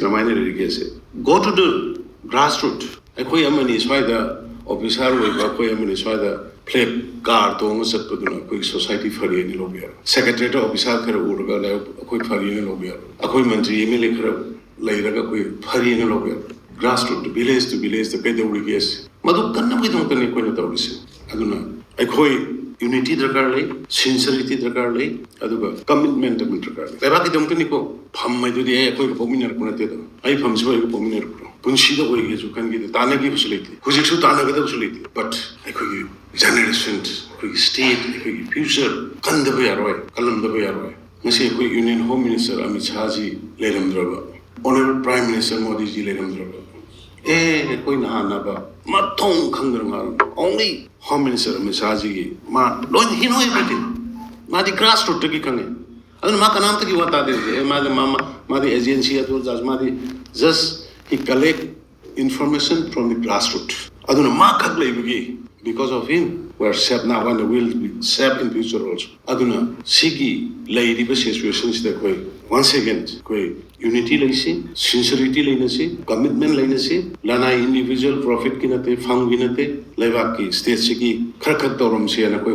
Reminder irrigation. Go to the grassroots. Akoi amani swaida officer oiba akoi amani swaida flag guard tong satpaduna akoi society phari ni lobya. Secretary officer khara urga la akoi phari ni lobya. Akoi mantri MLA khara lairaga akoi phari ni lobya. Grassroots to village the pede irrigation. Madu kanna bhi dong kanne koi na tawise. Aduna akoi unity दरकार ले, sincerity दरकार ले, अदुगा commitment दरकार ले. लेबाकी दमते निको फम में जो दिया कोई पोमिनर कुना ते दो. आई फम से कोई पोमिनर कुना. पुंशी तो कोई ये जो कन की ताने की फसले थी. कुछ एक सौ ताने की तो फसले थी. But कोई generation, कोई state, कोई future कंध पे यार हुआ, कलम पे यार हुआ. जैसे कोई Union Home Minister Amit Shah ji ले रम द्रवा. Honorable Prime Minister Modi ji ले रम द्रवा. कोई नहा ना बा माथों खंगर मार only Home Minister में साजी की माँ लोग ही know everything माँ दी grassroots की खंगे अगर माँ का नाम तक ही बता देते माँ दी agency है तो जज माँ दी just he collect information from the grassroots अदुन माँ खग ले बिकी because of him we are set now and will be set in future also अदुन सिगी लैरी पे situations दे कोई once again कोई unity लैसी sincerity लेने से commitment लेने से लाना individual profit की नते फंग की नते लेबाकी state से की खरखत तोरम से ना कोई